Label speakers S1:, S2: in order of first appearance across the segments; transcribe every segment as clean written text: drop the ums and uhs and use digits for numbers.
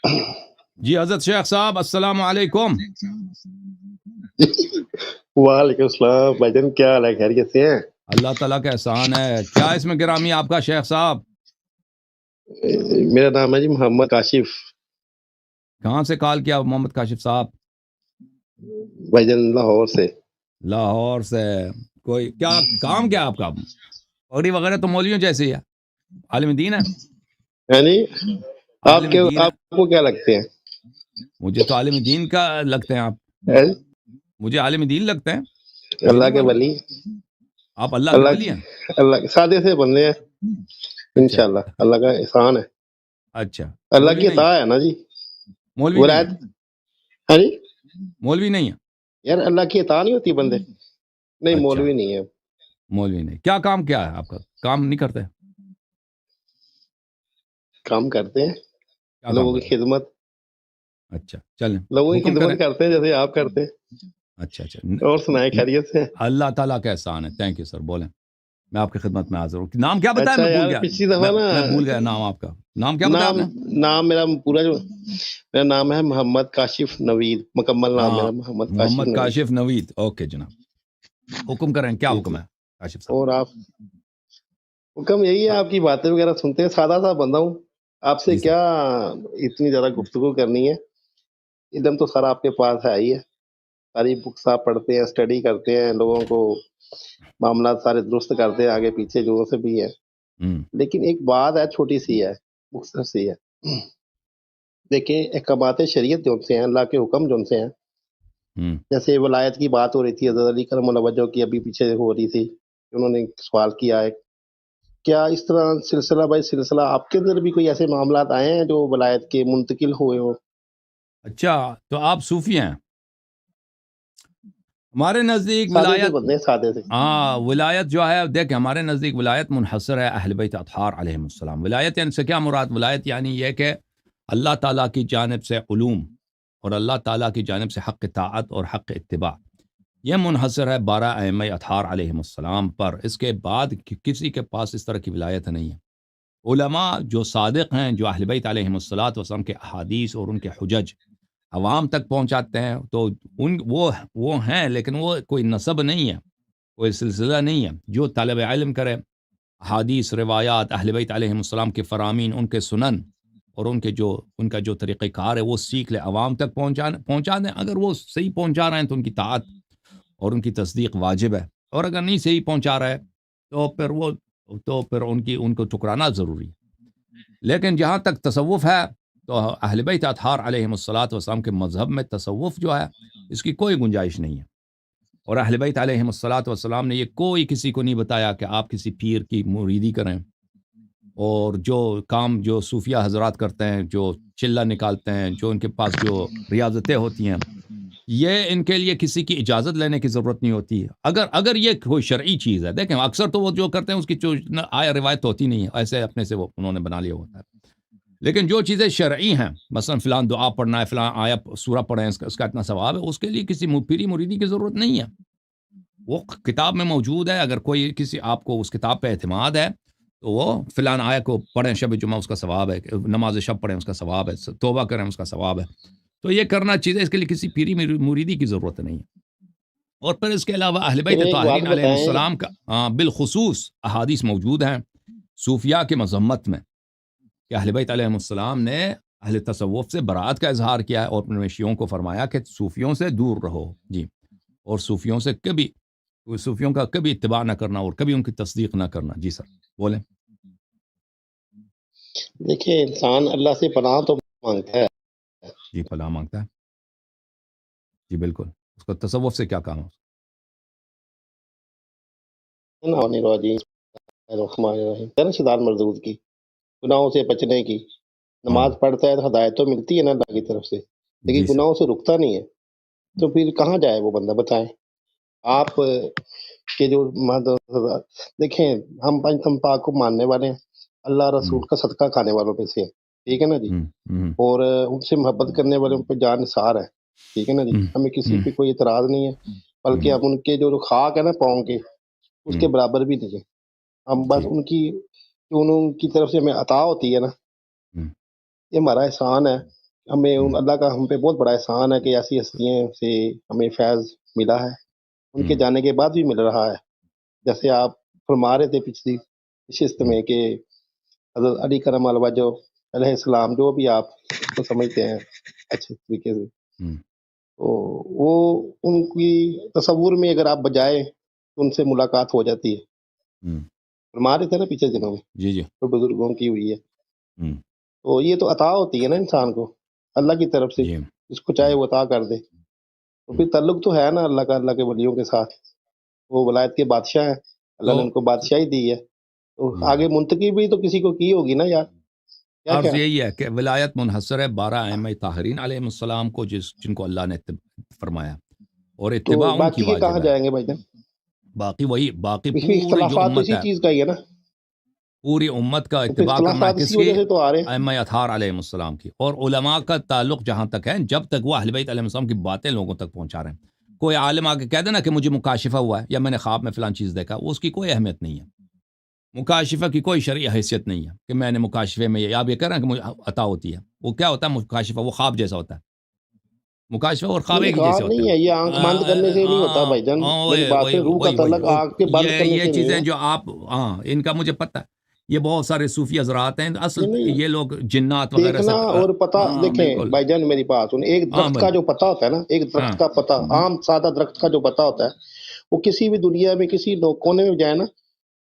S1: جی حضرت شیخ صاحب السلام علیکم.
S2: وعلیکم السلام بھائی جان، کیا حال ہے؟ خیریت سے ہیں؟
S1: اللہ تعالیٰ کا احسان ہے. کیا اس میں گرامی آپ کا شیخ صاحب؟
S2: میرا نام ہے جی محمد کاشف.
S1: کہاں سے کال کیا محمد کاشف صاحب؟
S2: بھائی جان لاہور سے.
S1: لاہور سے. کوئی کیا کام کیا آپ کا؟ پگڑی وغیرہ تو مولویوں جیسی ہے. عالم دین ہے.
S2: ہے جی.
S1: عالم دین ہے.
S2: آپ کو کیا لگتے ہیں؟
S1: مجھے تو عالم دین کا لگتے ہیں آپ.
S2: ہے؟
S1: مجھے عالم دین لگتے ہیں. مجھے
S2: اللہ
S1: نہیں
S2: کے
S1: معلوم.
S2: ولی.
S1: آپ اللہ کے ولی ہیں؟
S2: اللہ سادے سے بندے ہیں
S1: اچھا
S2: انشاءاللہ. اللہ کا احسان ہے.
S1: اچھا.
S2: اللہ
S1: مولوی
S2: کی
S1: نہیں
S2: عطا ہے نا جی.
S1: مولوی نہیں
S2: ولایت.
S1: ہے.
S2: ہے جی.
S1: مولوی نہیں ہے.
S2: یار اللہ کی عطا نہیں ہوتی بندے. نہیں
S1: اچھا
S2: مولوی نہیں ہے.
S1: مولوی نہیں. کیا کام کیا ہے آپ کا؟ کام نہیں کرتے؟
S2: کام کرتے ہیں
S1: کیا کام
S2: لوگوں کی
S1: کرتے ہیں؟
S2: خدمت.
S1: اچھا چلیں.
S2: لوگوں کی
S1: حکم کریں.
S2: خدمت کرتے ہیں جیسے آپ کرتے ہیں.
S1: اچھا اچھا.
S2: اور سنائیں خیریت سے.
S1: اللہ تعالیٰ کا احسان ہے. Thank you sir. بولیں. میں آپ کی خدمت میں حاضر ہوں. نام کیا بتایا؟
S2: اچھا
S1: میں بھول
S2: یار
S1: گیا.
S2: پچھلی دفعہ نا
S1: میں بھول گیا نام آپ کا. نام کیا بتایا آپ نے؟
S2: نام میرا پورا میرا نام ہے محمد کاشف نوید. مکمل نام
S1: ہاں
S2: میرا محمد
S1: محمد
S2: نوید.
S1: کاشف نوید. اوکے جناب. حکم کریں. کیا
S2: جی
S1: حکم
S2: جی.
S1: ہے کاشف صاحب؟
S2: اور آپ حکم یہی ہے، آپ کی باتیں وغیرہ سنتے ہیں. سادہ سا بندہ ہوں. آپ سے
S1: جی سر.
S2: کیا اتنی زیادہ گفتگو کرنی ہے. ادھر تو سر آپ کے پاس ہے ہی ہے. ساری بکس آپ پڑھتے ہیں، اسٹڈی کرتے ہیں، لوگوں کو معاملات سارے درست کرتے ہیں آگے پیچھے جو سے بھی ہے. لیکن ایک بات ہے، چھوٹی سی ہے، مختصر سی ہے. دیکھیں احکامات شریعت جو سے ہیں، اللہ کے حکم جو سے ہیں، جیسے ولایت کی بات ہو رہی تھی حضرت علی کرم اللہ وجہ کی ابھی پیچھے ہو رہی تھی، انہوں نے سوال کیا ہے کیا اس طرح سلسلہ بائی سلسلہ آپ کے اندر بھی کوئی ایسے معاملات آئے ہیں جو ولایت کے منتقل ہوئے ہو؟
S1: اچھا تو آپ صوفی ہیں؟ ہمارے نزدیک
S2: سادے سے
S1: ولایت،
S2: بندے سادے سے.
S1: ولایت جو ہے دیکھیں ہمارے نزدیک ولایت منحصر ہے اہل بیت اطہار علیہم السلام. ولایت یعنی سے کیا مراد؟ ولایت یعنی یہ کہ اللہ تعالیٰ کی جانب سے علوم اور اللہ تعالیٰ کی جانب سے حق طاعت اور حق اتباع، یہ منحصر ہے 12 ائمہ اطہار علیہم السلام پر. اس کے بعد کسی کے پاس اس طرح کی ولایت نہیں ہے. علماء جو صادق ہیں، جو اہل بیت علیہم السلام کے احادیث اور ان کے حجج عوام تک پہنچاتے ہیں، تو وہ ہیں، لیکن وہ کوئی نسب نہیں ہے، کوئی سلسلہ نہیں ہے. جو طالب علم کرے احادیث روایات اہل بیت علیہم السلام کے فرامین، ان کے سنن اور ان کا جو طریقہ کار ہے وہ سیکھ لے، عوام تک پہنچا دیں. اگر وہ صحیح پہنچا رہے ہیں تو ان کی طاعت اور ان کی تصدیق واجب ہے، اور اگر نہیں صحیح پہنچا رہا ہے تو پھر ان کو ٹکرانا ضروری ہے. لیکن جہاں تک تصوف ہے تو اہل بیت اطہار علیہم السلام کے مذہب میں تصوف جو ہے اس کی کوئی گنجائش نہیں ہے. اور اہل بیت علیہم السلام نے یہ کوئی کسی کو نہیں بتایا کہ آپ کسی پیر کی مریدی کریں، اور جو کام جو صوفیہ حضرات کرتے ہیں، جو چلہ نکالتے ہیں، جو ان کے پاس جو ریاضتیں ہوتی ہیں، یہ ان کے لیے کسی کی اجازت لینے کی ضرورت نہیں ہوتی. اگر یہ کوئی شرعی چیز ہے، دیکھیں اکثر تو وہ جو کرتے ہیں اس کی جو آیا روایت ہوتی نہیں ہے، ایسے اپنے سے وہ انہوں نے بنا لیا ہوتا ہے. لیکن جو چیزیں شرعی ہیں، مثلا فلان دعا پڑھنا ہے، فلان آیا سورہ پڑھیں، اس کا اتنا ثواب ہے، اس کے لیے کسی پیری مریدی کی ضرورت نہیں ہے. وہ کتاب میں موجود ہے. اگر کوئی کسی آپ کو اس کتاب پہ اعتماد ہے تو وہ فلان آیا کو پڑھیں شب جمعہ، اس کا ثواب ہے. نماز شب پڑھیں، اس کا ثواب ہے. توبہ کریں، اس کا ثواب ہے. تو یہ کرنا چیزیں، اس کے لیے کسی پیری مریدی کی ضرورت نہیں ہے. اور پھر اس کے علاوہ اہل بیت
S2: ایک بات
S1: طاہرین علیہم
S2: بتائیں.
S1: السلام کا بالخصوص احادیث موجود ہیں صوفیاء کی مذمت میں، کہ اہل بیت علیہم السلام نے اہل تصوف سے برات کا اظہار کیا ہے، اور اپنے شیعوں کو فرمایا کہ صوفیوں سے دور رہو جی، اور صوفیوں کا کبھی اتباع نہ کرنا اور کبھی ان کی تصدیق نہ کرنا. جی سر بولیں.
S2: دیکھیں انسان اللہ سے پناہ تو مانگتا ہے.
S1: جی پناہ مانگتا ہے. جی بالکل. اس کا تصوف سے کیا کام ہے؟
S2: شدار مردود کی گناہوں سے بچنے کی. نماز پڑھتا ہے تو ہدایت تو ملتی ہے نا اللہ کی طرف سے، لیکن
S1: جی سر.
S2: گناہوں سے رکتا نہیں ہے. تو پھر کہاں جائے وہ بندہ؟ بتائیں آپ کے جو دیکھیں ہم پنچم پاک کو ماننے والے ہیں، اللہ رسول کا صدقہ کھانے والوں میں سے ہیں، ٹھیک ہے نا جی. اور ان سے محبت کرنے والوں پہ جان نثار ہے، ٹھیک ہے نا جی. ہمیں کسی پہ کوئی اعتراض نہیں ہے، بلکہ ہم ان کے جو خاک ہے نا پاؤں کے، اس کے برابر بھی نہیں ہے. ہم بس ان کی طرف سے ہمیں عطا ہوتی ہے نا، یہ ہمارا احسان ہے. ہمیں اللہ کا ہم پہ بہت بڑا احسان ہے کہ ایسی ہستیوں سے ہمیں فیض ملا ہے، ان کے جانے کے بعد بھی مل رہا ہے. جیسے آپ فرما رہے تھے پچھلی نشست میں کہ حضرت علی کرم الوجہ علیہ السلام، جو بھی آپ کو سمجھتے ہیں اچھے طریقے سے، تو وہ ان کی تصور میں اگر آپ بجائے تو ان سے ملاقات ہو جاتی ہے. فرما رہے تھے نا پیچھے دنوں میں
S1: جی جی
S2: جو بزرگوں کی ہوئی ہے. تو یہ تو عطا ہوتی ہے نا انسان کو اللہ کی طرف سے،
S1: جی
S2: اس کو چاہے وہ عطا کر دے. تو پھر تعلق تو ہے نا اللہ کا، اللہ کے ولیوں کے ساتھ. وہ ولایت کے بادشاہ ہیں، اللہ نے ان کو بادشاہی دی ہے، تو آگے منتقل بھی تو کسی کو کی ہوگی نا یار. کیا
S1: عرض
S2: کیا
S1: یہی ہے کہ ولایت منحصر ہے 12 ائمہ طاہرین علیہ السلام کو، جن کو اللہ نے فرمایا، اور
S2: تو
S1: اتباع ان کی
S2: باقی کے کہاں
S1: واجب ہے.
S2: جائیں گے بھائی جان؟
S1: باقی
S2: اس میں
S1: پوری جو
S2: اختلافات تو
S1: امت
S2: اسی
S1: ہے،
S2: چیز کا ہی ہے نا.
S1: پوری امت کا
S2: تو پھر
S1: اتباع کرنا ہے
S2: اختلافات
S1: کس
S2: اسی
S1: کی؟
S2: وجہ سے تو آ رہے ہیں.
S1: ائمہ اطہار علیہ السلام کی. اور علماء کا تعلق جہاں تک ہے، جب تک وہ اہل بیت علیہ السلام کی باتیں لوگوں تک پہنچا رہے ہیں. کوئی عالم آ کے کہہ دے نا کہ مجھے مکاشفہ ہوا ہے یا میں نے خواب میں فلان چیز دیکھا، اس کی کوئی اہمیت نہیں ہے. مکاشفہ کی کوئی شرعی حیثیت نہیں ہے کہ میں نے مکاشفے میں، یا آپ یہ کہہ رہے ہیں کہ مجھے عطا ہوتی ہے. وہ کیا ہوتا ہے مکاشفہ؟ وہ خواب جیسا ہوتا ہے. مکاشفہ اور خواب
S2: نہیں
S1: ایک ہی جیسے
S2: خواب
S1: ہوتے
S2: نہیں
S1: ہیں.
S2: ہے، یہ آنکھ بند کرنے سے نہیں ہوتا بھائی جان. میری بات سے روح کا تعلق آنکھ کے بند کرنے
S1: یہ
S2: سے نہیں
S1: چیزیں
S2: ہے.
S1: جو آپ، ان کا مجھے پتہ ہے، یہ بہت سارے صوفی حضرات ہیں اصل
S2: نہیں،
S1: یہ لوگ جنات وغیرہ
S2: دیکھنا
S1: سے.
S2: اور پتہ. دیکھیں
S1: بالکل.
S2: بھائی جان میری بات سن، ایک
S1: ہاں
S2: درخت
S1: بھائی.
S2: کا جو پتہ ہوتا ہے نا، ایک درخت کا پتہ، عام سادہ درخت کا جو پتہ ہوتا ہے، وہ کسی بھی دنیا میں کسی کونے میں جائے نا،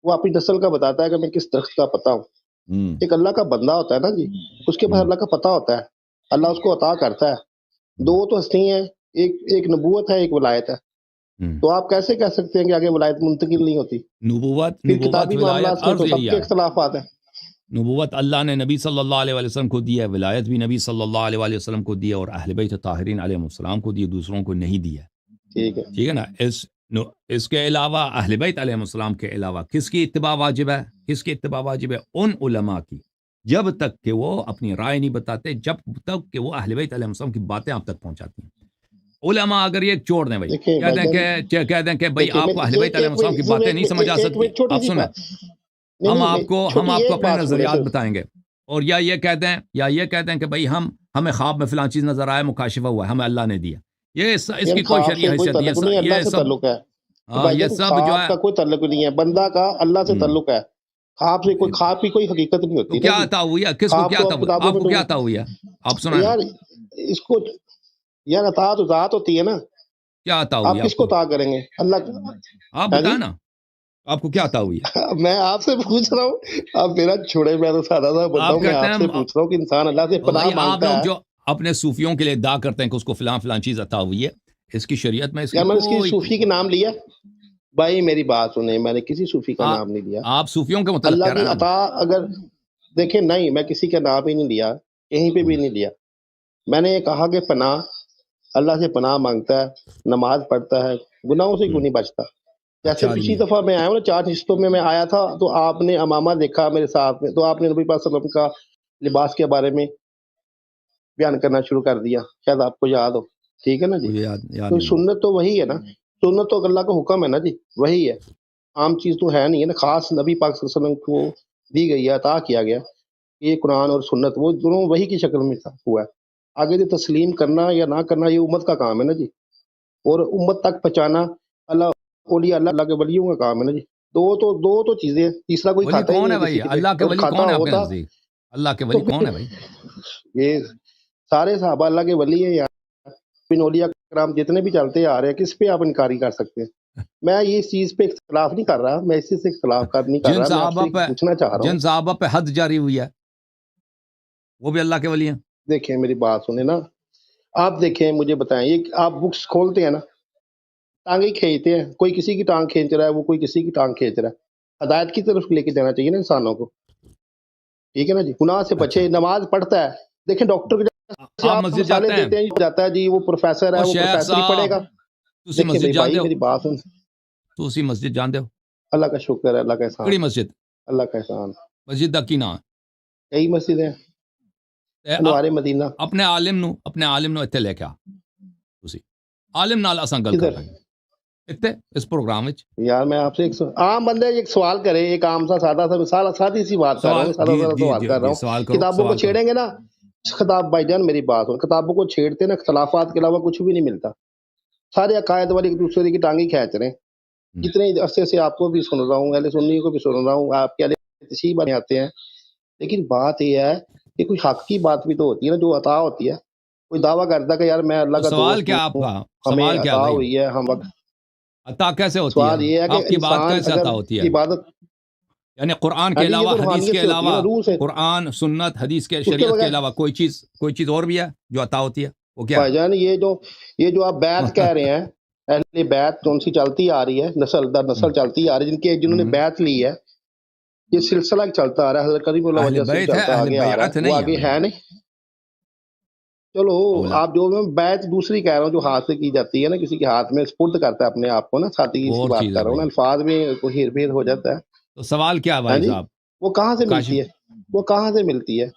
S2: وہ اپنی نسل کا بتاتا ہے کہ میں کس درخت کا پتہ ہوں. ایک اللہ کا بندہ ہوتا ہے نا جی، اس کے پاس اللہ کا پتہ ہوتا ہے، اللہ اس کو عطا کرتا ہے. دو تو ہستی ہیں، ایک نبوت ہے، ایک ولایت ہے. تو آپ کیسے کہہ سکتے ہیں کہ آگے ولایت منتقل نہیں ہوتی؟ پھر
S1: نبوت
S2: کتابی
S1: ولایت
S2: معاملات میں
S1: عرض
S2: تو سب
S1: یہی
S2: کے
S1: ہے.
S2: اختلافات ہیں.
S1: نبوت اللہ نے نبی صلی اللہ علیہ وسلم کو دی ہے، ولایت بھی نبی صلی اللہ علیہ وسلم کو دی ہے، اور اہل بیت طاہرین علیہ السلام کو دی ہے، دوسروں کو نہیں دی ہے. ٹھیک ہے نا. اس کے علاوہ اہل بیت علیہ السلام کے علاوہ کس کی اتباع واجب ہے؟ کس کی اتباع واجب ہے؟ ان علماء کی، جب تک کہ وہ اپنی رائے نہیں بتاتے، جب تک کہ وہ اہل بیت علیہ السلام کی باتیں آپ تک پہنچاتی ہیں. علماء اگر یہ چھوڑ دیں بھائی، کہہ دیں کہ بھئی آپ کو اہل بیت علیہ السلام کی باتیں نہیں سمجھ آ سکتی، آپ سنیں، ہم آپ کو اپنے نظریات بتائیں گے. اور یا یہ کہہ دیں کہ بھئی ہمیں خواب میں فلان چیز نظر آیا، مکاشفہ ہوا ہے، ہمیں اللہ نے دیا. یہ اس کی کوئی شرعی حیثیت نہیں.
S2: اللہ سے تعلق ہے.
S1: یہ سب جو
S2: خواب
S1: ہے،
S2: کا کوئی تعلق نہیں ہے، بندہ کا اللہ سے تعلق ہے. خواب کی کوئی حقیقت نہیں
S1: تو
S2: ہوتی
S1: کیا
S2: نا جی.
S1: عطا ہوئی ہے؟ کس کو کیا عطا ہوئی؟ آپ کو کیا عطا ہوئی ہے؟ آپ سنائیں نا.
S2: یار اس کو، یار عطا تو ذات ہوتی ہے نا.
S1: کیا عطا ہوئی
S2: آپ کس کو عطا کریں گے؟ اللہ.
S1: آپ بتائیں نا، آپ کو کیا عطا ہوئی ہے؟
S2: میں آپ سے پوچھ رہا ہوں، آپ میرا چھوڑے، میں تو سادہ سا بندہ ہوں. میں آپ سے پوچھ رہا ہوں کہ انسان اللہ سے پناہ
S1: آپ
S2: مانگتا
S1: لوگ
S2: ہے.
S1: جو اپنے صوفیوں کے لیے ادعا کرتے ہیں کہ اس کو فلان چیز عطا ہوئی ہے، اس کی شریعت میں اس کی
S2: کیا میں نے
S1: کوئی،
S2: صوفی کا نام لیا؟ بھائی میری بات سنیں، میں نے کسی صوفی کا نام نہیں لیا.
S1: آپ صوفیوں کے متعلق
S2: اللہ
S1: کہہ رہے
S2: کی
S1: ہیں.
S2: عطا اگر دیکھیں، نہیں میں کسی کا نام ہی نہیں لیا، کہیں پہ بھی نہیں لیا. میں نے یہ کہا کہ پناہ، اللہ سے پناہ مانگتا ہے، نماز پڑھتا ہے، گناہوں سے کیوں نہیں بچتا. جیسے پچھلی دفعہ میں آیا ہوں نا، 4 حصوں میں آیا تھا، تو آپ نے امامہ دیکھا میرے ساتھ میں، تو آپ نے نبی پاک صلی اللہ علیہ وسلم کا لباس کے بارے میں بیان کرنا شروع کر دیا، شاید آپ کو یاد ہو. ٹھیک ہے نا جی.
S1: یاد
S2: تو
S1: نہیں.
S2: سنت تو وہی ہے نا، سنت تو اللہ کا حکم ہے نا جی، وہی ہے. عام چیز تو ہے نہیں ہے نا، خاص نبی پاک صلی اللہ علیہ وسلم کو دی گئی ہے، عطا کیا گیا. یہ قرآن اور سنت وہ دونوں وہی کی شکل میں ہوا ہے. آگے جو تسلیم کرنا یا نہ کرنا یہ امت کا کام ہے نا جی، اور امت تک پہنچانا اللہ، اولیاء اللہ کے ولیوں کا کام ہے نا جی. دو تو چیزیں، تیسرا کوئی
S1: ولی
S2: کھاتا ہی
S1: کون
S2: نہیں
S1: ہے
S2: ہے
S1: بھائی؟
S2: کسی کے،
S1: اللہ کے
S2: اور
S1: ولی
S2: کھاتا
S1: کون ہے آپ کے
S2: ہوتا
S1: نزدیک؟ اللہ کے
S2: تو
S1: ولی کون ہے بھائی؟
S2: یہ سارے صحابہ اللہ کے ولی ہیں یار. بن اولیاء کرام جتنے بھی چلتے آ رہے ہیں، کس پہ آپ انکاری کر سکتے ہیں؟ میں یہ چیز پہ اختلاف نہیں کر رہا، میں اسی سے اختلاف نہیں کر رہا، میں آپ سے پوچھنا چاہ رہا ہوں.
S1: جن صحابہ پہ حد جاری ہوئی ہے وہ بھی اللہ کے ولی ہیں.
S2: دیکھیں میری بات سنیں نا، آپ دیکھیں، مجھے بتائیں، یہ آپ بکس کھولتے ہیں نا، ٹانگیں کھینچتے ہیں، کوئی کسی کی ٹانگ کھینچ رہا ہے، وہ کوئی کسی کی ٹانگ کھینچ رہا ہے. ہدایت کی طرف لے کے جانا چاہیے نا انسانوں کو. ٹھیک ہے نا جی. گناہ سے بچے، نماز پڑھتا ہے. دیکھیں ڈاکٹر کے
S1: آپ
S2: آپ
S1: مسجد
S2: مثالیں
S1: جاتے ہیں؟
S2: دیتے ہیں، جاتا ہے جی وہ پروفیسر ہے،
S1: اور
S2: وہ
S1: شیخ
S2: پروفیسر ہی پڑھے
S1: صاحب
S2: گا.
S1: تسی
S2: دیکھیں
S1: مسجد
S2: میری
S1: جاندے
S2: بھائی
S1: ہو؟
S2: میری بات سن.
S1: تسی مسجد جاندے ہو؟
S2: اللہ کا شکر ہے، اللہ کا احسان،
S1: کیڑی مسجد؟
S2: اللہ کا احسان.
S1: مسجد دا کی نام
S2: کئی مسجدیں،
S1: ہے؟
S2: انوار مدینہ.
S1: اپنے عالم نو اتنے لے کے آ. تسی عالم نال اساں گل کر
S2: کدھر؟
S1: رہے ہیں اتنے اس پروگرام وچ.
S2: یار میں آپ سے ایک عام بندے ایک سوال کرے، ایک عام سا سادہ سا مثال، سادی سی بات کر رہا ہوں، سادہ سا سوال کر رہا ہوں.
S1: سوال کرو.
S2: کتابوں کو چھیڑیں گے نا، خطاب بھائی جان میری بات سن، کتابوں کو چھیڑتے ہیں نا، اختلافات کے علاوہ کچھ بھی نہیں ملتا، سارے عقائد والے ایک دوسرے کی ٹانگیں کھینچ رہے ہیں، کتنے عرصے سے آپ کو بھی سن رہا ہوں، اہل سنی کو بھی سن رہا ہوں، آپ کے اہل تشیع بنے آتے ہیں، لیکن بات یہ ہے کہ کوئی حق کی بات بھی تو ہوتی ہے نا، جو عطا ہوتی ہے، کوئی دعویٰ کرتا ہے کہ یار میں اللہ
S1: تو
S2: کا
S1: سوال
S2: دوست
S1: کیا آپ
S2: ہوں،
S1: کا؟
S2: ہمیں
S1: سوال کیا
S2: عطا
S1: بھائی؟
S2: ہوئی ہے، ہم وقت
S1: عطا کیسے ہوتی ہے؟
S2: سوال یہ ہے کہ
S1: آپ کی بات
S2: انسان
S1: کیسے
S2: اگر
S1: عطا ہوتی ہے؟
S2: عبادت،
S1: یعنی قرآن
S2: ہاں
S1: کے
S2: جی یہ
S1: علاوہ،
S2: تو
S1: حدیث
S2: روحانیت
S1: کے
S2: سے ہوتی ہے نا،
S1: علاوہ،
S2: روح سے،
S1: قرآن، سنت، حدیث کے،
S2: اس کے
S1: شریعت کے
S2: بغیر
S1: علاوہ کوئی چیز اور بھی ہے جو عطا ہوتی ہے؟ وہ کیا
S2: بھائی جان یہ جو آپ بیعت کہہ رہے ہیں، اہل بیعت کون سی چلتی آ رہی ہے، نسل در نسل چلتی آ رہی ہے، جنہوں نے بیعت لی ہے، یہ سلسلہ چلتا آ رہا ہے، حضرت کریم اللہ
S1: اہل
S2: وجہ سے
S1: بیت ہے،
S2: چلتا
S1: اہل
S2: آگے آ رہا
S1: بیعت
S2: ہے، وہ
S1: نہیں ہے
S2: آگے
S1: بھائی،
S2: ہے نہیں. چلو
S1: اولا
S2: آپ جو میں بیعت دوسری کہہ رہا ہوں جو ہاتھ سے کی جاتی ہے نا، کسی کے ہاتھ میں سپرد کرتا ہے اپنے آپ کو نا، ساتھی
S1: وہ
S2: اس کی
S1: اور
S2: بات
S1: چیز
S2: کر
S1: ہے
S2: رہا ہوں نا،
S1: بھائی.
S2: الفاظ میں کوئی ہیر پھیر ہو جاتا ہے.
S1: تو سوال کیا ہے
S2: ہاں
S1: بھائی
S2: جی،
S1: صاحب؟
S2: وہ کہاں سے
S1: کاشف
S2: ملتی ہے، وہ کہاں سے ملتی ہے،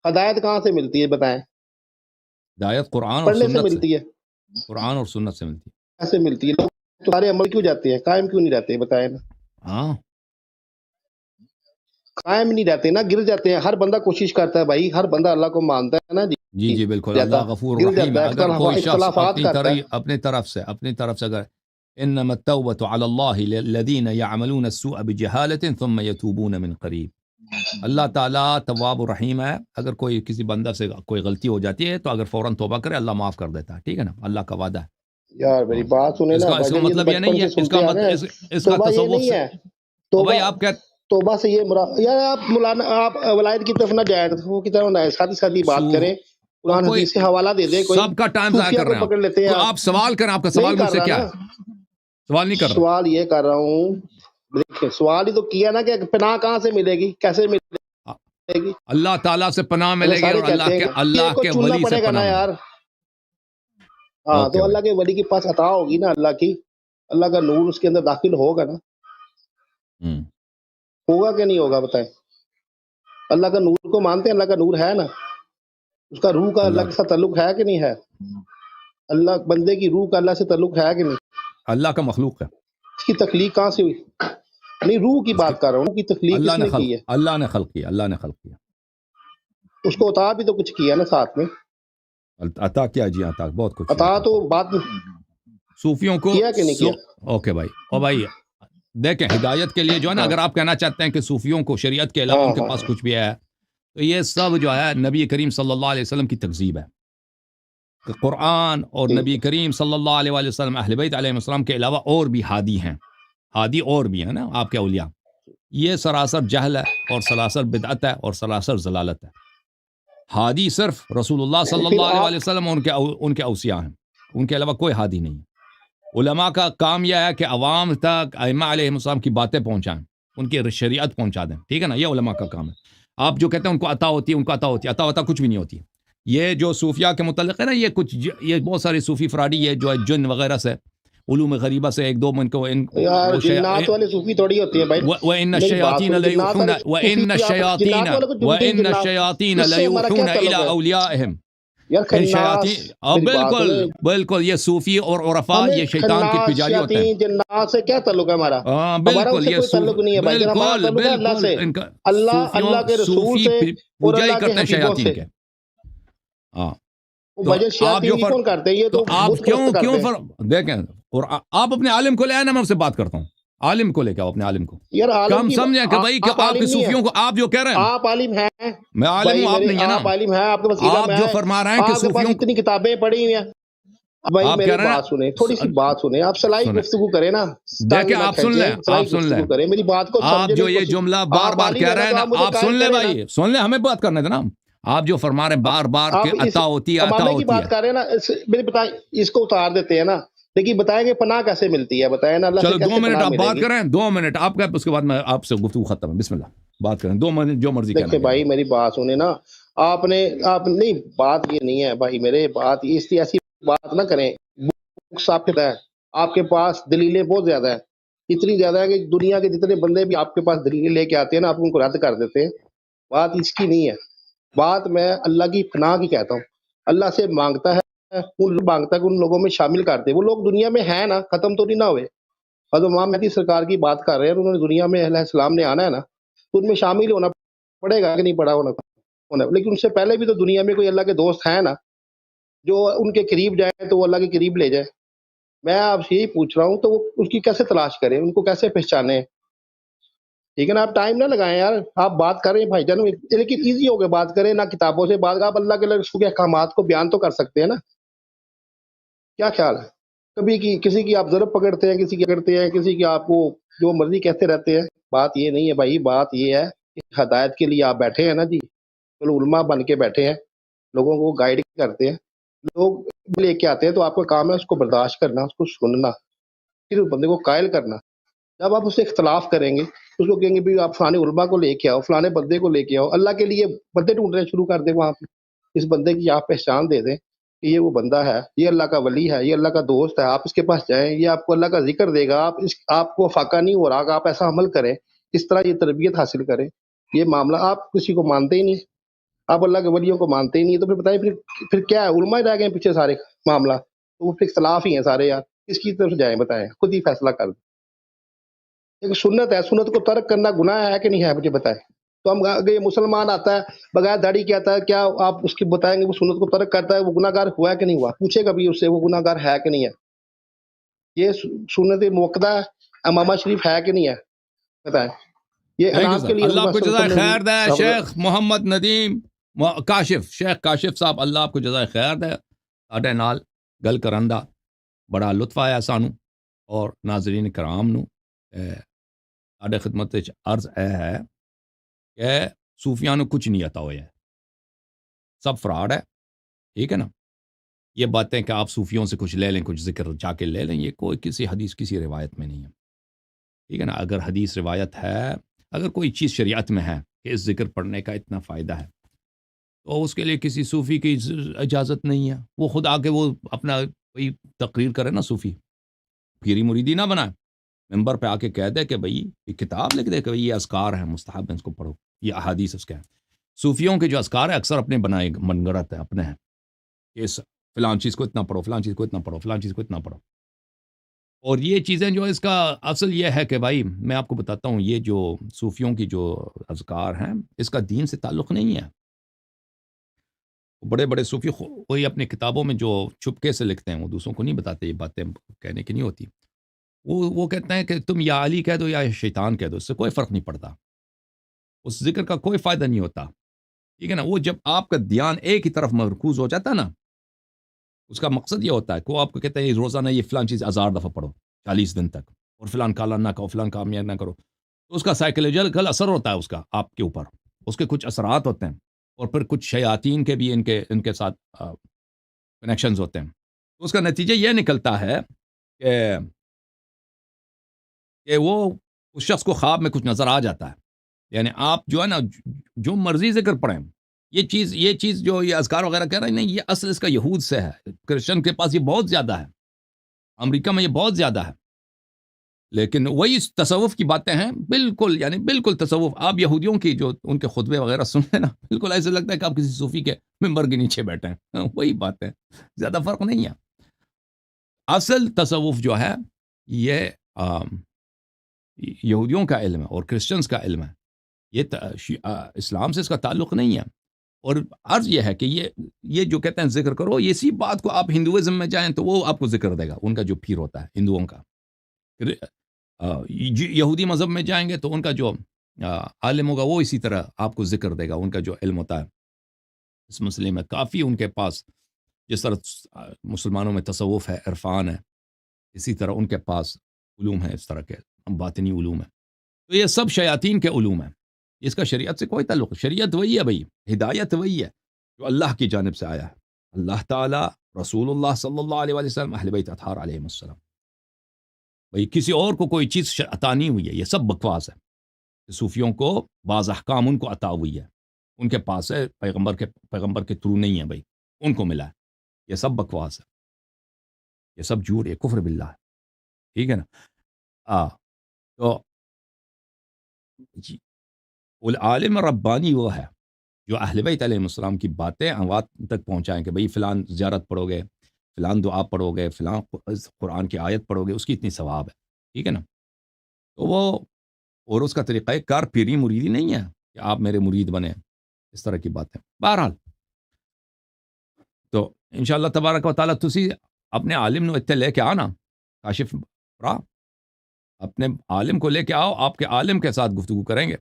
S2: ہدایت کہاں سے ملتی ہے بتائیں،
S1: ہدایت قرآن اور
S2: پڑھنے سے
S1: سنت سے،
S2: ملتی ہے،
S1: قرآن اور سنت سے ملتی
S2: کیسے ملتی ہے، لوگ تمہارے عمل کیوں جاتے ہیں، قائم کیوں نہیں رہتے بتائیں نا،
S1: ہے. ہاں
S2: قائم نہیں رہتے نا، گر جاتے ہیں. ہر بندہ کوشش کرتا ہے بھائی، ہر بندہ اللہ کو مانتا ہے نا
S1: جی
S2: جی،
S1: جی بالکل،
S2: جاتا
S1: اللہ غفور
S2: گر
S1: رحیم ہے.
S2: جاتا ہے،
S1: اگر کوئی شخص
S2: اختلافات کرتا ہے.
S1: اپنی طرف سے اگر انما التوبة على الله للذين يعملون السوء بجهالة ثم يتوبون من قریب. اللہ تعالیٰ تواب الرحیم ہے. اگر کوئی کسی بندہ سے کوئی غلطی ہو جاتی ہے تو اگر فوراً توبہ کرے اللہ معاف کر دیتا ہے. ٹھیک ہے نا، اللہ کا وعدہ ہے.
S2: یار میری
S1: ہاں.
S2: بات سنیں
S1: اس
S2: نا
S1: کا
S2: بھائی جان، یہ تو
S1: مطلب یہ
S2: بچپن
S1: نہیں ہے،
S2: سے سنتے آ رہے ہیں.
S1: اس کا
S2: توبہ یہ
S1: تصوف
S2: نہیں
S1: سے.
S2: ہے
S1: اور
S2: توبہ،
S1: بھائی آپ کہتے
S2: توبہ سے یہ مراد، یار آپ مولانا، آپ ولایت کی طرف نہ جائیں، وہ کی طرف نہ ساتھی ساتھی بات
S1: صوف
S2: کریں،
S1: اور
S2: قرآن
S1: کوئی
S2: حدیث سے حوالہ دے دیں، کوئی
S1: سب کا ٹائم ضائع
S2: صوفیہ
S1: کر
S2: کو
S1: رہے ہیں آپ.
S2: پکڑ لیتے ہیں
S1: کوئی آپ سوال کریں، آپ کا
S2: نہیں
S1: سوال مجھ
S2: کر
S1: سے
S2: رہا
S1: کیا
S2: نا،
S1: ہے؟ سوال نہیں کر رہے.
S2: سوال یہ کر رہا ہوں، دیکھیں سوال ہی تو کیا نا کہ پناہ کہاں سے ملے گی، کیسے ملے گی،
S1: اللہ تعالیٰ سے پناہ
S2: اگر
S1: ملے گی
S2: سارے
S1: اور
S2: کہتے ہیں کہ
S1: اللہ
S2: ایک کو
S1: کے
S2: چننا
S1: ولی سے
S2: پڑے گا نا
S1: پناہ ملے
S2: یار.
S1: گی.
S2: ہاں
S1: اوکے
S2: تو
S1: بھائی.
S2: اللہ کے ولی کے پاس عطا ہوگی نا، اللہ کی، اللہ کا نور اس کے اندر داخل ہوگا نا،
S1: ہوں.
S2: ہوگا کہ نہیں ہوگا بتائیں. اللہ کا نور کو مانتے ہیں، اللہ کا نور ہے نا، اس کا روح کا اللہ کے ساتھ تعلق ہے کہ نہیں ہے، اللہ بندے کی روح کا اللہ سے تعلق ہے کہ نہیں،
S1: اللہ کا مخلوق ہے.
S2: اس کی تخلیق کہاں سے ہوئی، نہیں روح کی
S1: اس کے
S2: بات کر رہا ہوں، روح کی تخلیق کس نے کی ہے،
S1: اللہ نے خلق کیا. اللہ نے خلق کیا.
S2: اس کو عطا بھی تو کچھ کیا نا ساتھ میں،
S1: عطا کیا؟ جی عطا بہت کچھ
S2: عطا
S1: عطا
S2: تو
S1: کیا
S2: بات
S1: صوفیوں کو.
S2: کیا کہ نہیں کیا.
S1: اوکے بھائی. اور بھائی دیکھیں، ہدایت کے لیے جو ہے نا،
S2: ہاں
S1: اگر آپ کہنا چاہتے ہیں کہ صوفیوں کو شریعت کے علاوہ
S2: ہاں
S1: ان کے
S2: ہاں
S1: پاس کچھ بھی ہے، تو یہ سب جو ہے نبی کریم صلی اللہ علیہ وسلم کی تکذیب ہے. کہ قرآن اور
S2: ٹھیک
S1: نبی
S2: ہے.
S1: کریم صلی اللہ علیہ وسلم، اہل بیت علیہ السلام کے علاوہ اور بھی ہادی ہیں، ہادی اور بھی ہیں نا آپ کے اولیاء. یہ سراسر جہل ہے اور سراسر بدعت ہے اور سراسر ضلالت ہے. ہادی صرف رسول اللہ صلی
S2: پھر
S1: اللہ
S2: آپ
S1: علیہ وسلم اور ان کے اوصیاء ہیں. ان کے علاوہ کوئی ہادی نہیں ہے. علماء کا کام یہ ہے کہ عوام تک ائمہ علیہ السلام کی باتیں پہنچائیں، ان کی شریعت پہنچا دیں. ٹھیک ہے نا، یہ علماء کا کام ہے. آپ جو کہتے ہیں ان کو عطا ہوتی ہے، ان کو عطا ہوتی ہے، عطا کچھ بھی نہیں ہوتی. یہ جو صوفیاء کے متعلق ہے نا، یہ بہت سارے صوفی فراڈی، یہ جو ہے جن وغیرہ سے، علوم غریبہ سے ایک دو من کو
S2: یار جنات والے صوفی تھوڑی ہوتی ہیں بھائی،
S1: وَإِنَّ
S2: میری بات
S1: الشَّيَاطِينَ
S2: سنو، جنات والے
S1: لَيُوحُونَ
S2: صوفی آپ جنات والے کو چنتے ہیں، جنات
S1: الشَّيَاطِينَ
S2: اس سے ہمارا کیا
S1: لَيُوحُونَ
S2: تعلق
S1: إِلَىٰ
S2: ہے
S1: أَوْلِيَائِهِمْ.
S2: یار، خناس، میری بات
S1: بالکل
S2: سنیں،
S1: بالکل، یہ صوفی اور عرفاء
S2: ہمیں
S1: یہ شیطان کے
S2: خناس
S1: پجاری ہوتے ہیں.
S2: شیاطین جنات سے کیا تعلق ہے ہمارا،
S1: ہاں
S2: ہمارا ان
S1: بالکل،
S2: سے
S1: یہ
S2: کوئی تعلق نہیں ہے بھائی جان، ہمارا
S1: بالکل
S2: تعلق ہے اللہ
S1: بالکل
S2: سے،
S1: ان کا
S2: اللہ کے رسول
S1: صوفی
S2: سے اور
S1: پوجا ہی
S2: اللہ کے
S1: کرتے ہیں
S2: حبیبوں
S1: شیاطین
S2: سے.
S1: کے. ہاں.
S2: وہ
S1: تو
S2: بھائی جان
S1: آپ جو
S2: شیاطین کی کون کرتے ہیں، یہ
S1: تو
S2: تو
S1: آپ
S2: بت پرست
S1: کیوں
S2: کرتے ہیں.
S1: دیکھیں، اور آپ اپنے عالم کو لے آئے نا، میں اس سے بات کرتا ہوں. عالم کو لے کے آؤ، اپنے عالم کو.
S2: یار عالم
S1: کم
S2: کی
S1: سمجھیں کہ بھائی کہ
S2: آپ
S1: آپ کے
S2: عالم نہیں ہیں،
S1: صوفیوں کو، آپ جو کہہ رہے ہیں،
S2: آپ عالم ہیں
S1: میں عالم
S2: بھائی
S1: ہوں، آپ
S2: میرے،
S1: نہیں ہے نا.
S2: آپ عالم ہیں، آپ کے پاس علم
S1: آپ جو
S2: ہے،
S1: فرما رہے ہیں کہ
S2: آپ کے پاس
S1: صوفیوں کو،
S2: اتنی کتابیں پڑھی ہوئی ہیں. بھائی
S1: آپ کہہ
S2: میری
S1: رہے ہیں
S2: بات سنیں، تھوڑی سی
S1: نا،
S2: بات سنیں، آپ صلاحی
S1: سنیں،
S2: گفتگو کریں نا،
S1: دیکھیں
S2: ٹانگیں نہ
S1: آپ سن لیں،
S2: کھینچیں، صلاحی
S1: آپ سن لیں.
S2: گفتگو کریں، میری بات کو
S1: آپ
S2: سمجھنے
S1: جو
S2: کی
S1: یہ
S2: کوشش.
S1: جملہ بار
S2: آپ
S1: بار
S2: عالم
S1: کہہ
S2: ہے نا
S1: رہے ہیں
S2: تو
S1: نا،
S2: آپ مجھے
S1: آپ سن
S2: قائل
S1: لیں
S2: کریں نا.
S1: بھائی، سن لیں، ہمیں بات کرنے دیں نا. آپ جو فرما رہے ہیں بار بار
S2: آپ
S1: کہ
S2: اس
S1: عطا ہوتی ہے، عطا
S2: امانے کی
S1: ہوتی ہے.
S2: بات کر رہے ہیں نا، میرے بتائیں، اس کو اتار دیتے ہیں نا، لیکن بتائیں کہ پناہ کیسے ملتی ہے، بتائیں نا، اللہ سے
S1: چلو 2
S2: کیسے
S1: منٹ
S2: پناہ
S1: آپ
S2: ملے
S1: بات
S2: گی.
S1: کریں، 2 منٹ آپ کا، اس کے بعد میں آپ سے گفتگو ختم ہے. بسم اللہ، بات کریں 2 منٹ، جو مرضی کہنا
S2: دیکھیں
S1: ہے
S2: بھائی
S1: بھائی.
S2: میری بات سنیں نا، آپ نہیں، بات یہ نہیں ہے بھائی میرے، بات ایسی بات نہ کریں. ثابت ہے آپ کے پاس دلیلیں بہت زیادہ ہیں، اتنی زیادہ ہے کہ دنیا کے جتنے بندے بھی آپ کے پاس دلیلیں لے کے آتے ہیں نا، آپ ان کو رد کر دیتے ہیں. بات اس کی نہیں ہے، بات میں اللہ کی پناہ کی کہتا ہوں. اللہ سے مانگتا ہے، مانگتا ہے کہ ان لوگوں میں شامل کر دے. وہ لوگ دنیا میں ہیں نا، ختم تو نہیں نہ ہوئے. حضرت امام مہدی سرکار کی بات کر رہے ہیں، انہوں نے دنیا میں علیہ السلام نے آنا ہے نا، تو ان میں شامل ہونا پڑے گا کہ نہیں پڑا ہونا ہونا ہے، لیکن ان سے پہلے بھی تو دنیا میں کوئی اللہ کے دوست ہیں نا جو ان کے قریب جائیں تو وہ اللہ کے قریب لے جائیں. میں آپ سے یہی پوچھ رہا ہوں تو وہ اس کی کیسے تلاش کریں، ان کو کیسے پہچانیں؟ ٹھیک ہے نا، آپ ٹائم نہ لگائیں یار، آپ بات کریں بھائی جان، لیکن ایزی ہو کے بات کریں، نہ کتابوں سے بات. آپ اللہ کے رسول کے احکامات کو بیان تو کر سکتے ہیں نا. کیا خیال ہے؟ کبھی کسی کی آپ ضرب پکڑتے ہیں، کسی کی پکڑتے ہیں، کسی کی آپ کو جو مرضی کہتے رہتے ہیں. بات یہ نہیں ہے بھائی، بات یہ ہے کہ ہدایت کے لیے آپ بیٹھے ہیں نا جی، چلو علماء بن کے بیٹھے ہیں، لوگوں کو گائیڈ کرتے ہیں، لوگ لے کے آتے ہیں، تو آپ کا کام ہے اس کو برداشت کرنا، اس کو سننا، پھر اس بندے کو قائل کرنا. جب آپ اس سے اختلاف کریں گے، اس کو کہیں گے بھی آپ فلانے علماء کو لے کے آؤ، فلانے بندے کو لے کے آؤ، اللہ کے لیے بندے ڈھونڈنے شروع کر دیں وہاں پہ. اس بندے کی آپ پہچان دے دیں کہ یہ وہ بندہ ہے، یہ اللہ کا ولی ہے، یہ اللہ کا دوست ہے، آپ اس کے پاس جائیں، یہ آپ کو اللہ کا ذکر دے گا. آپ کو فاقہ نہیں ہو رہا کہ آپ ایسا عمل کریں، اس طرح یہ تربیت حاصل کریں. یہ معاملہ آپ کسی کو مانتے ہی نہیں، آپ اللہ کے ولیوں کو مانتے ہی نہیں، تو پھر بتائیں پھر کیا ہے؟ علماء ہی رہ گئے پیچھے سارے معاملہ، تو وہ پھر اختلاف ہی ہیں سارے. یار کس کی طرف جائیں بتائیں، خود ہی فیصلہ کر دیں. ایک سنت ہے، سنت کو ترک کرنا گناہ ہے کہ نہیں ہے؟ مجھے بتائیں. تو ہم اگر یہ مسلمان آتا ہے بغیر داڑھی کے آتا ہے، کیا آپ اس کی بتائیں گے وہ سنت کو ترک کرتا ہے، وہ گناہ گار ہوا ہے کہ نہیں ہوا؟ پوچھے کبھی اس سے وہ گناہ گار ہے کہ نہیں ہے؟ یہ سنت موقدہ امامہ شریف ہے کہ نہیں ہے؟ بتائیں. یہ
S1: تھینک یو
S2: انعام کے
S1: سر،
S2: لیے
S1: اللہ
S2: حضور
S1: آپ کو
S2: صلی اللہ
S1: جزائے
S2: علیہ
S1: خیر دے.
S2: وسلم
S1: شیخ محمد ندیم کاشف، شیخ کاشف صاحب، اللہ آپ کو جزائے خیر دے. ساڈے نال گل کرن دا بڑا لطف آیا سانو اور ناظرین کرام نو. ساڈے خدمت وچ عرض ہے کہ صوفیاں نو کچھ نہیں عطا ہویا ہے، سب فراڈ ہے. ٹھیک ہے نا، یہ باتیں کہ آپ صوفیوں سے کچھ لے لیں، کچھ ذکر جا کے لے لیں، یہ کوئی کسی حدیث کسی روایت میں نہیں ہے. ٹھیک ہے نا، اگر حدیث روایت ہے، اگر کوئی چیز شریعت میں ہے کہ اس ذکر پڑھنے کا اتنا فائدہ ہے، تو اس کے لیے کسی صوفی کی اجازت نہیں ہے. وہ خود آ کے وہ اپنا کوئی تقریر کرے نا، صوفی پیری مریدی نہ بنائے، ممبر پہ آ کے کہہ دے کہ بھئی یہ کتاب لکھ دے کہ بھئی یہ اذکار ہیں، مستحب ہیں، اس کو پڑھو، یہ احادیث اس کے ہیں. صوفیوں کے جو اذکار ہیں اکثر اپنے بنائے من گڑت ہے، اپنے ہیں کہ اس فلان چیز کو اتنا پڑھو، فلان چیز کو اتنا پڑھو، فلان چیز کو اتنا پڑھو. اور یہ چیزیں جو اس کا اصل یہ ہے کہ بھائی میں آپ کو بتاتا ہوں، یہ جو صوفیوں کی جو اذکار ہیں اس کا دین سے تعلق نہیں ہے. بڑے بڑے صوفی کوئی اپنی کتابوں میں جو چھپکے سے لکھتے ہیں، وہ دوسروں کو نہیں بتاتے، یہ باتیں کہنے کی نہیں ہوتی. وہ کہتے ہیں کہ تم یا علی کہہ دو یا شیطان کہہ دو، اس سے کوئی فرق نہیں پڑتا، اس ذکر کا کوئی فائدہ نہیں ہوتا. ٹھیک ہے نا، وہ جب آپ کا دھیان ایک ہی طرف مرکوز ہو جاتا ہے نا، اس کا مقصد یہ ہوتا ہے کہ وہ آپ کو کہتا ہے روزانہ یہ فلان چیز 1000 دفعہ پڑھو 40 دن تک، اور فلان کالا نہ کہو، فلان کامیاب نہ کرو. تو اس کا سائیکولوجیکل اثر ہوتا ہے، اس کا آپ کے اوپر اس کے کچھ اثرات ہوتے ہیں، اور پھر کچھ شیاطین کے بھی ان کے ساتھ کنیکشنز ہوتے ہیں. تو اس کا نتیجہ یہ نکلتا ہے کہ وہ اس شخص کو خواب میں کچھ نظر آ جاتا ہے. یعنی آپ جو ہے نا جو مرضی ذکر پڑھیں، یہ چیز جو یہ اذکار وغیرہ کہہ رہے ہیں، نہیں، یہ اصل اس کا یہود سے ہے. کرسچن کے پاس یہ بہت زیادہ ہے، امریکہ میں یہ بہت زیادہ ہے. لیکن وہی تصوف کی باتیں ہیں، بالکل، یعنی بالکل تصوف. آپ یہودیوں کی جو ان کے خطبے وغیرہ سنیں نا، بالکل ایسے لگتا ہے کہ آپ کسی صوفی کے ممبر کے نیچے بیٹھے ہیں. وہی باتیں، زیادہ فرق نہیں ہے. اصل تصوف جو ہے یہ یہودیوں کا علم ہے اور کرسچنز کا علم ہے، یہ اسلام سے اس کا تعلق نہیں ہے. اور عرض یہ ہے کہ یہ جو کہتے ہیں ذکر کرو، یہ اسی بات کو آپ ہندوازم میں جائیں تو وہ آپ کو ذکر دے گا، ان کا جو پیر ہوتا ہے ہندوؤں کا. یہودی مذہب میں جائیں گے تو ان کا جو عالم ہوگا وہ اسی طرح آپ کو ذکر دے گا، ان کا جو علم ہوتا ہے اس مسئلے میں کافی ان کے پاس. جس طرح مسلمانوں میں تصوف ہے، عرفان ہے، اسی طرح ان کے پاس علوم ہے، اس طرح کے باطنی علوم ہے. تو یہ سب شیاطین کے علوم ہیں، اس کا شریعت سے کوئی تعلق. شریعت وہی ہے بھائی، ہدایت وہی ہے جو اللہ کی جانب سے آیا ہے، اللہ تعالیٰ، رسول اللہ صلی اللہ علیہ وسلم، اہل بیت اطہار علیہ السلام. بھائی کسی اور کو کوئی چیز عطا نہیں ہوئی ہے، یہ سب بکواس ہے. صوفیوں کو بعض احکام ان کو عطا ہوئی ہے، ان کے پاس ہے، پیغمبر کے تھرو نہیں ہے بھائی، ان کو ملا ہے. یہ سب بکواس ہے، یہ سب جھوٹ ہے، کفر باللہ ہے. ٹھیک ہے نا. تو عالم ربانی وہ ہے جو اہل بیت علیہ السلام کی باتیں عوام تک پہنچائیں کہ بھئی فلان زیارت پڑھو گے، فلان دعا پڑھو گے، فلان قرآن کی آیت پڑھو گے، اس کی اتنی ثواب ہے. ٹھیک ہے نا. تو وہ اور اس کا طریقہ کار پیری مریدی نہیں ہے کہ آپ میرے مرید بنے. اس طرح کی بات ہے. بہرحال تو انشاءاللہ تبارک و تعالیٰ تسی اپنے عالم نو اتنے لے کے آنا کاشف را اپنے عالم کو لے کے آؤ, آپ کے عالم کے ساتھ گفتگو کریں گے.